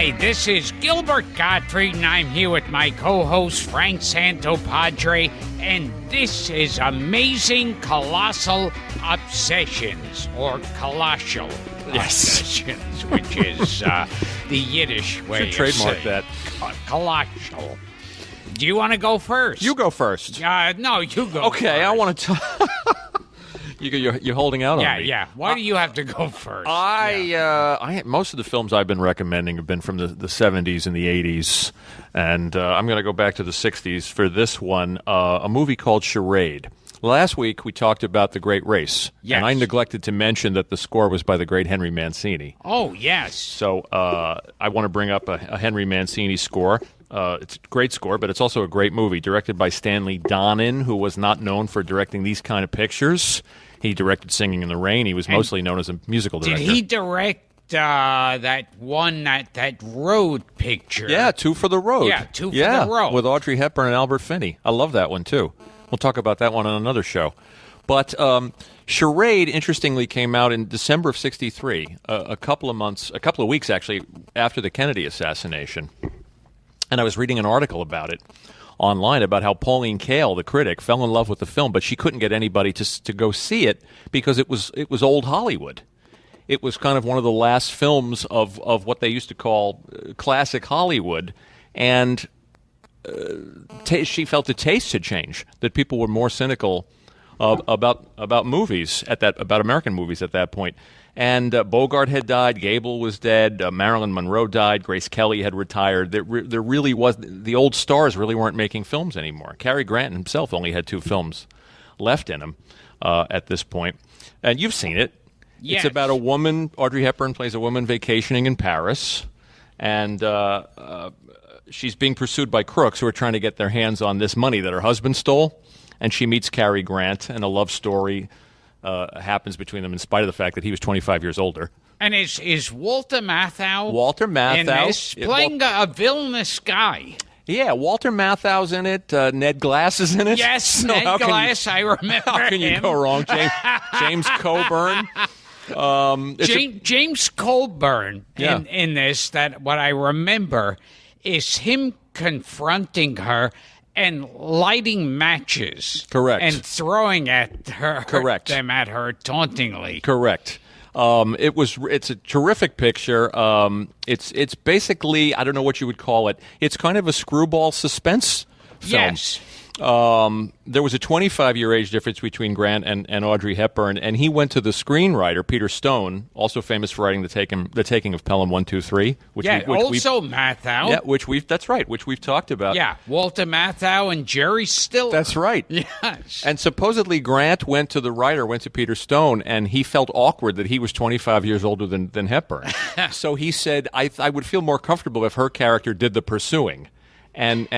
Hi, this is Gilbert Gottfried, and I'm here with my co-host Frank Santopadre, and this is Amazing Colossal Obsessions, or Colossal Obsessions, which is the Yiddish way Should trademark of that. Colossal. Do you want to go first? You go first. No, you go Okay, first. I want to You're holding out on me. Yeah. Why do you have to go first? Most of the films I've been recommending have been from the 70s and the 80s, and I'm going to go back to the 60s for this one, a movie called Charade. Last week we talked about The Great Race, and I neglected to mention that the score was by the great Henry Mancini. Oh, yes. So I want to bring up a Henry Mancini score. It's a great score, but it's also a great movie, directed by Stanley Donen, who was not known for directing these kind of pictures. He directed Singing in the Rain. He was mostly known as a musical director. Did he direct that road picture? Yeah, Two for the Road. Yeah, Two for the Road. With Audrey Hepburn and Albert Finney. I love that one, too. We'll talk about that one on another show. But Charade, interestingly, came out in December of '63, a couple of weeks, actually, after the Kennedy assassination. And I was reading an article about it online about how Pauline Kael, the critic, fell in love with the film, but she couldn't get anybody to go see it because it was old Hollywood. It was kind of one of the last films of what they used to call classic Hollywood, and she felt the taste had changed, that people were more cynical about movies about American movies at that point. And Bogart had died, Gable was dead, Marilyn Monroe died, Grace Kelly had retired. There really was, the old stars really weren't making films anymore. Cary Grant himself only had 2 films left in him at this point. And you've seen it. Yes. It's about a woman, Audrey Hepburn plays a woman vacationing in Paris, and she's being pursued by crooks who are trying to get their hands on this money that her husband stole. And she meets Cary Grant, and a love story happens between them in spite of the fact that he was 25 years older. And is Walter Matthau in this, playing a villainous guy? Yeah, Walter Matthau's in it. Ned Glass is in it. Yes, so Ned Glass, I remember How can you go wrong? James Coburn. James Coburn in this, that what I remember is him confronting her and lighting matches. Correct. And throwing at her. Correct. Them at her tauntingly. Correct. It's a terrific picture. It's basically, I don't know what you would call it. It's kind of a screwball suspense film. Yes. There was a 25-year age difference between Grant and Audrey Hepburn, and he went to the screenwriter, Peter Stone, also famous for writing The Taking of Pelham 1, 2, 3. Also Matthau. Yeah, which we've talked about. Yeah, Walter Matthau and Jerry Stiller. That's right. Yes. And supposedly Grant went to Peter Stone, and he felt awkward that he was 25 years older than Hepburn. So he said, I would feel more comfortable if her character did the pursuing. And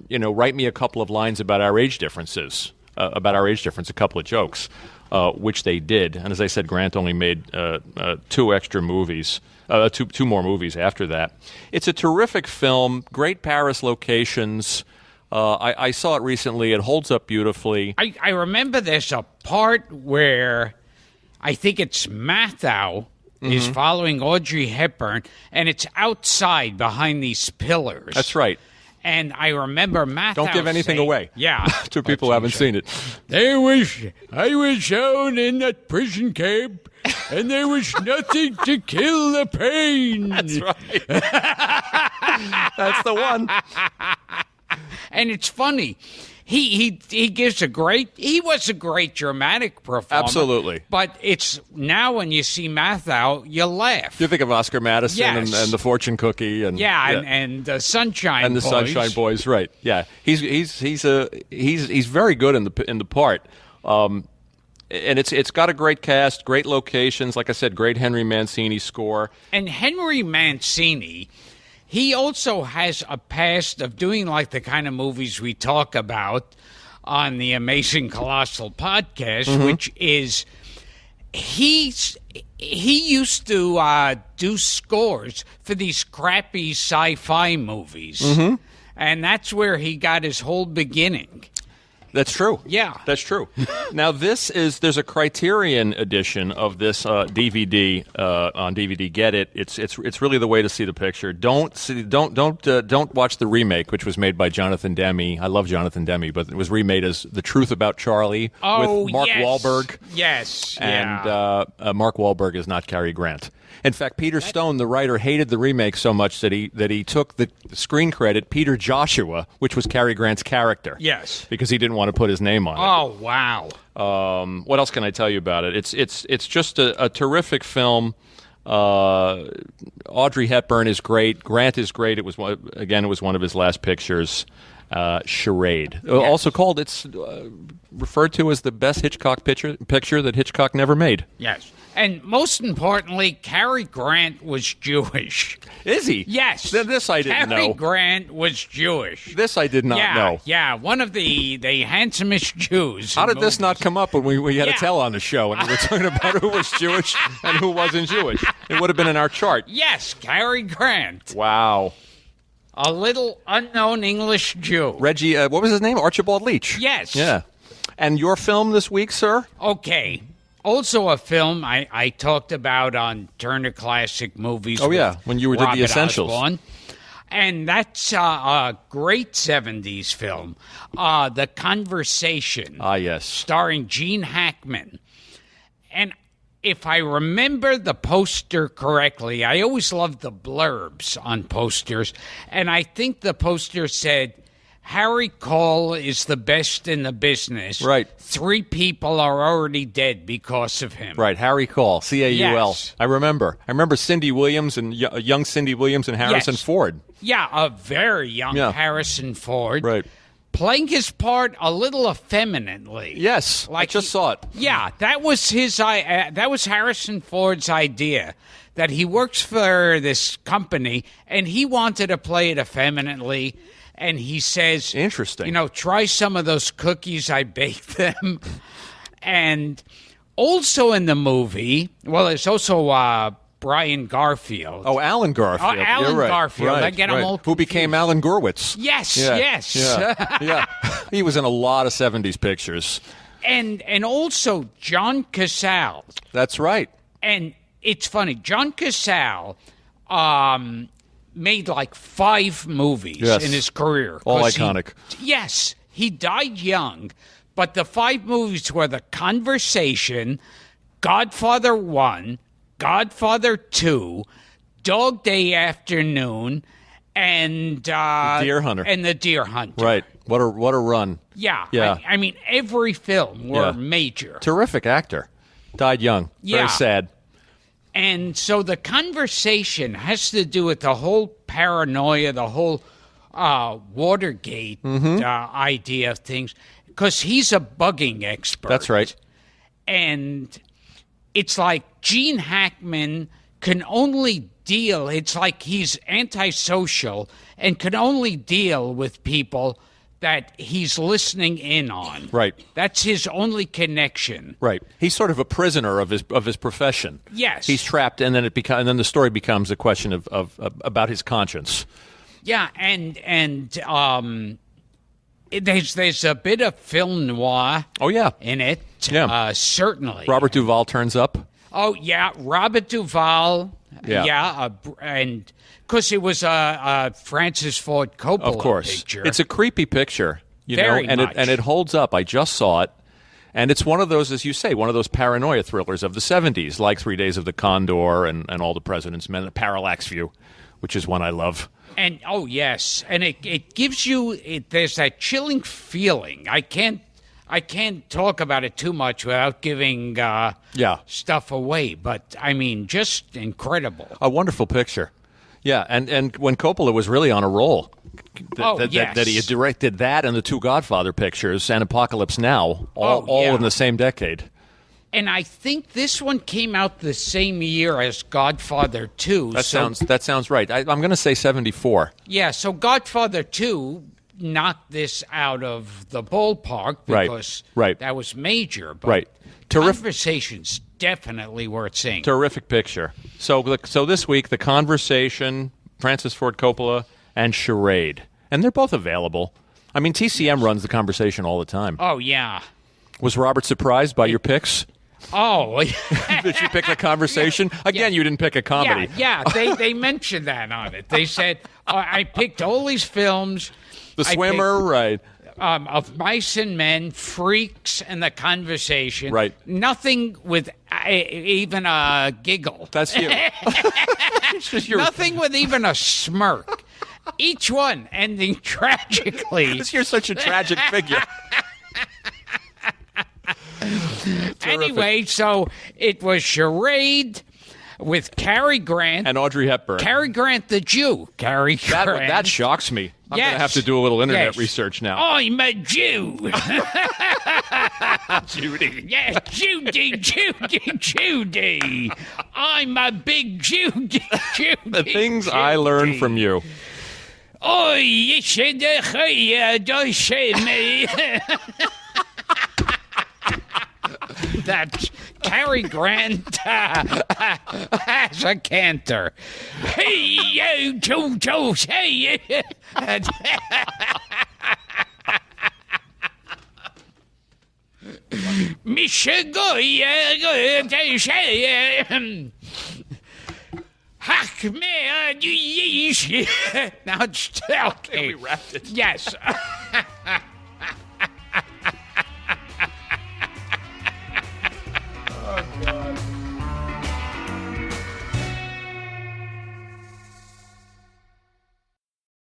write me a couple of lines about our age differences, a couple of jokes, which they did. And as I said, Grant only made 2 extra movies, two more movies after that. It's a terrific film, great Paris locations. I saw it recently. It holds up beautifully. I remember there's a part where I think it's Matthau is following Audrey Hepburn, and it's outside behind these pillars. That's right. And I remember Matthau Don't give anything saying, away. Yeah. To people who haven't seen it. I was shown in that prison camp, and there was nothing to kill the pain. That's right. That's the one. And it's funny. He was a great dramatic performer. Absolutely. But it's now when you see Matthau, you laugh. You think of Oscar Madison Yes. and the Fortune Cookie and and the Sunshine and the Boys. Sunshine Boys, right? Yeah, he's very good in the part. And it's got a great cast, great locations. Like I said, great Henry Mancini score. And Henry Mancini, he also has a past of doing like the kind of movies we talk about on the Amazing Colossal podcast, which is he used to do scores for these crappy sci-fi movies, and that's where he got his whole beginning. That's true. Yeah. That's true. Now, there's a Criterion edition of this DVD on DVD. Get it. It's really the way to see the picture. Don't watch the remake, which was made by Jonathan Demme. I love Jonathan Demme, but it was remade as The Truth About Charlie with Mark Wahlberg. Yes. And Mark Wahlberg is not Cary Grant. In fact, Peter Stone, the writer, hated the remake so much that he took the screen credit Peter Joshua, which was Cary Grant's character. Yes. Because he didn't want to put his name on it. Oh, wow. What else can I tell you about it? It's just a terrific film. Audrey Hepburn is great. Grant is great. It was one of his last pictures. Charade, also called, it's referred to as the best Hitchcock picture that Hitchcock never made. Yes. And most importantly, Cary Grant was Jewish. Is he? Yes. This I didn't know. Cary Grant was Jewish. This I did not know. Yeah, one of the handsomest Jews. How did this not come up when we had a tell on the show and we were talking about who was Jewish and who wasn't Jewish? It would have been in our chart. Yes, Cary Grant. Wow. A little unknown English Jew. Reggie, what was his name? Archibald Leach. Yes. Yeah. And your film this week, sir? Okay. Also a film I talked about on Turner Classic Movies. Oh, yeah, when you did the Essentials. Osborne. And that's a great 70s film, The Conversation. Ah, yes. Starring Gene Hackman. And if I remember the poster correctly, I always loved the blurbs on posters. And I think the poster said, Harry Cole is the best in the business. Right. 3 people are already dead because of him. Right, Harry Cole, Caul. Yes. I remember Cindy Williams and young Cindy Williams and Harrison Ford. Yeah, a very young Harrison Ford. Right. Playing his part a little effeminately. Yes, I just saw it. Yeah, that was that was Harrison Ford's idea. That he works for this company and he wanted to play it effeminately. And he says, interesting. Try some of those cookies. I baked them. And also in the movie, there's also Brian Garfield. Oh, Alan Garfield. Alan Garfield. Right, I get him all confused. Who became Alan Gurwitz. Yes, Yeah, yes. Yeah. He was in a lot of 70s pictures. And also John Cazale. That's right. And it's funny. John Cazale made like 5 movies in his career. All iconic. Yes. He died young, but the 5 movies were The Conversation, Godfather 1, Godfather 2, Dog Day Afternoon, and The Deer Hunter. And The Deer Hunter. Right. What a run. Yeah. Yeah. I mean, every film were major. Terrific actor. Died young. Very sad. And so The Conversation has to do with the whole paranoia, the whole Watergate idea of things, because he's a bugging expert. That's right. And it's like Gene Hackman can only deal, it's like he's antisocial and can only deal with people that he's listening in on. Right. That's his only connection. Right. He's sort of a prisoner of his profession. Yes. He's trapped, and then the story becomes a question of about his conscience. Yeah, and there's a bit of film noir. Oh yeah. In it. Yeah. Certainly. Robert Duvall turns up. Oh yeah, Robert Duvall. Yeah. Yeah, and because it was a Francis Ford Coppola of course. picture. It's a creepy picture, Very and much. it holds up. I just saw it, and it's one of those, as you say, one of those paranoia thrillers of the 70s, like 3 Days of the Condor and All the President's Men, The Parallax View, which is one I love. And oh yes, and it gives you there's that chilling feeling. I can't talk about it too much without giving stuff away, but I mean, just incredible. A wonderful picture. Yeah, and when Coppola was really on a roll, that he had directed that and the 2 Godfather pictures and Apocalypse Now, all in the same decade. And I think this one came out the same year as Godfather 2. That sounds right. I'm going to say 74. Yeah, so Godfather 2 knocked this out of the ballpark because that was major. But Conversation's definitely worth seeing. Terrific picture. So this week, The Conversation, Francis Ford Coppola, and Charade. And they're both available. I mean, TCM runs the conversation all the time. Oh, yeah. Was Robert surprised by your picks? Oh. Did you pick the conversation? Again, you didn't pick a comedy. Yeah. They mentioned that on it. They said, I picked all these films. The Swimmer, right. Of Mice and Men, Freaks, and The Conversation. Right. Nothing with even a giggle. That's you. Nothing with even a smirk. Each one ending tragically. You're such a tragic figure. Anyway, so it was Charade with Cary Grant. And Audrey Hepburn. Cary Grant the Jew. Cary Grant. That shocks me. I'm going to have to do a little internet research now. I'm a Jew. Judy. Yeah, Judy. I'm a big Judy. The things I learned from you. Oh, you should don't say me. That's Cary Grant as a cantor. Hey, you, Jojo, hey. Now it's still. We wrapped it. Yes.